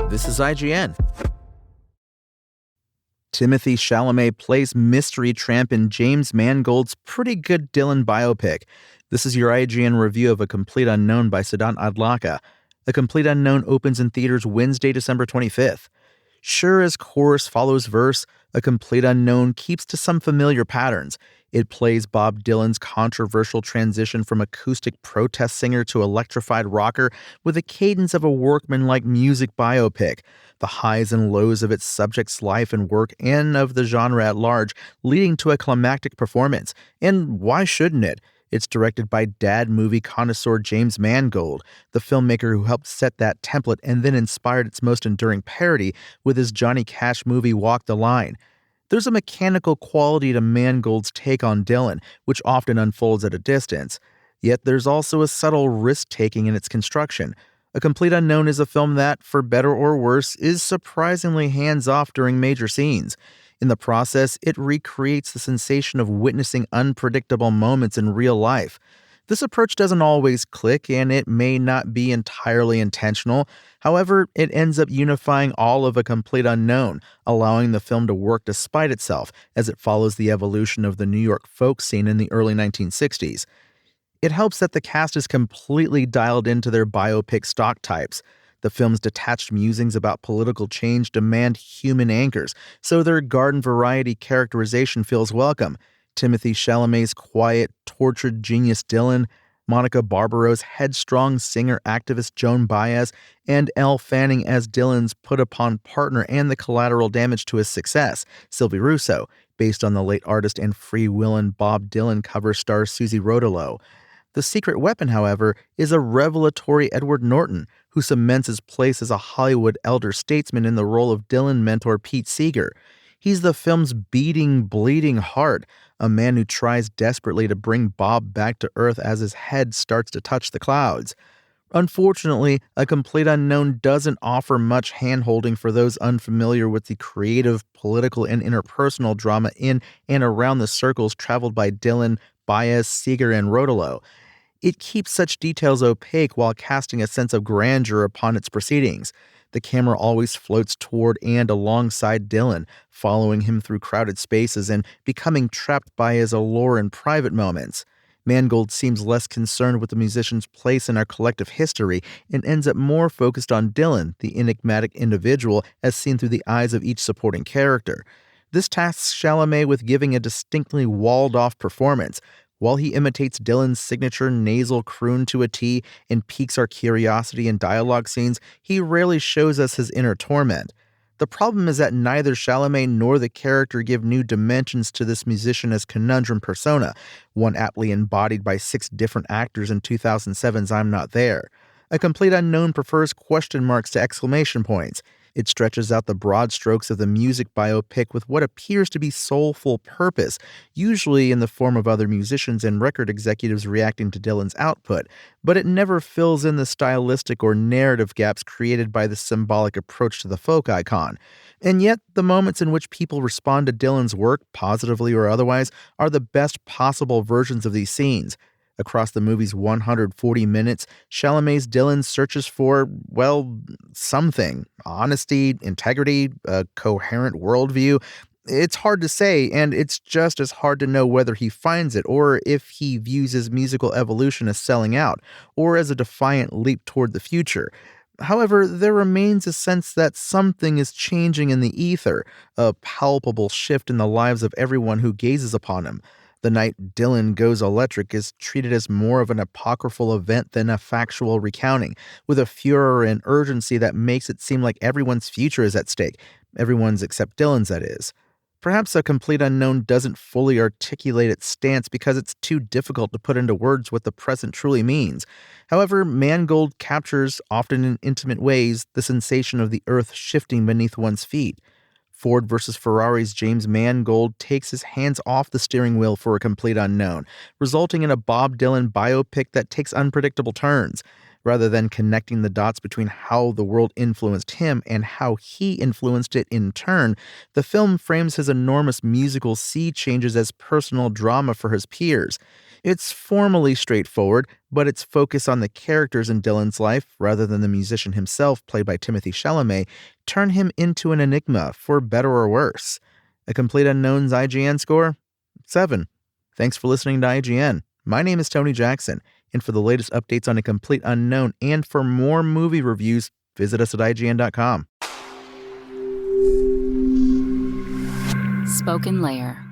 This is IGN. Timothée Chalamet plays mystery tramp in James Mangold's pretty good Dylan biopic. This is your IGN review of A Complete Unknown by Siddhant Adlakha. A Complete Unknown opens in theaters Wednesday, December 25th. Sure as chorus follows verse, A Complete Unknown keeps to some familiar patterns. It plays Bob Dylan's controversial transition from acoustic protest singer to electrified rocker with the cadence of a workmanlike music biopic. The highs and lows of its subject's life and work and of the genre at large, leading to a climactic performance. And why shouldn't it? It's directed by dad movie connoisseur James Mangold, the filmmaker who helped set that template and then inspired its most enduring parody with his Johnny Cash movie Walk the Line. There's a mechanical quality to Mangold's take on Dylan, which often unfolds at a distance. Yet there's also a subtle risk-taking in its construction. A Complete Unknown is a film that, for better or worse, is surprisingly hands-off during major scenes. In the process, it recreates the sensation of witnessing unpredictable moments in real life. This approach doesn't always click, and it may not be entirely intentional. However, it ends up unifying all of A Complete Unknown, allowing the film to work despite itself as it follows the evolution of the New York folk scene in the early 1960s. It helps that the cast is completely dialed into their biopic stock types. The film's detached musings about political change demand human anchors, so their garden variety characterization feels welcome. Timothée Chalamet's quiet, tortured genius Dylan, Monica Barbaro's headstrong singer-activist Joan Baez, and Elle Fanning as Dylan's put-upon partner and the collateral damage to his success, Sylvie Russo, based on the late artist and free-willin' Bob Dylan cover star Susie Rodolo. The secret weapon, however, is a revelatory Edward Norton, who cements his place as a Hollywood elder statesman in the role of Dylan mentor Pete Seeger. He's the film's beating, bleeding heart, a man who tries desperately to bring Bob back to earth as his head starts to touch the clouds. Unfortunately, A Complete Unknown doesn't offer much hand-holding for those unfamiliar with the creative, political, and interpersonal drama in and around the circles traveled by Dylan, Baez, Seeger, and Rodolo. It keeps such details opaque while casting a sense of grandeur upon its proceedings. The camera always floats toward and alongside Dylan, following him through crowded spaces and becoming trapped by his allure in private moments. Mangold seems less concerned with the musician's place in our collective history and ends up more focused on Dylan, the enigmatic individual, as seen through the eyes of each supporting character. This tasks Chalamet with giving a distinctly walled-off performance. While he imitates Dylan's signature nasal croon to a T and piques our curiosity in dialogue scenes, he rarely shows us his inner torment. The problem is that neither Chalamet nor the character give new dimensions to this musician as conundrum persona, one aptly embodied by 6 different actors in 2007's I'm Not There. A Complete Unknown prefers question marks to exclamation points. It stretches out the broad strokes of the music biopic with what appears to be soulful purpose, usually in the form of other musicians and record executives reacting to Dylan's output, but it never fills in the stylistic or narrative gaps created by the symbolic approach to the folk icon. And yet, the moments in which people respond to Dylan's work, positively or otherwise, are the best possible versions of these scenes. Across the movie's 140 minutes, Chalamet's Dylan searches for, well, something. Honesty, integrity, a coherent worldview. It's hard to say, and it's just as hard to know whether he finds it or if he views his musical evolution as selling out or as a defiant leap toward the future. However, there remains a sense that something is changing in the ether, a palpable shift in the lives of everyone who gazes upon him. The night Dylan goes electric is treated as more of an apocryphal event than a factual recounting, with a furor and urgency that makes it seem like everyone's future is at stake. Everyone's except Dylan's, that is. Perhaps A Complete Unknown doesn't fully articulate its stance because it's too difficult to put into words what the present truly means. However, Mangold captures, often in intimate ways, the sensation of the earth shifting beneath one's feet. Ford versus Ferrari's James Mangold takes his hands off the steering wheel for A Complete Unknown, resulting in a Bob Dylan biopic that takes unpredictable turns. rather than connecting the dots between how the world influenced him and how he influenced it in turn. The film frames his enormous musical sea changes as personal drama for his peers. It's formally straightforward, but its focus on the characters in Dylan's life, rather than the musician himself, played by Timothée Chalamet, turn him into an enigma, for better or worse. A Complete Unknown's IGN score? 7. Thanks for listening to IGN. My name is Tony Jackson, and for the latest updates on A Complete Unknown and for more movie reviews, visit us at IGN.com. Spoken Layer.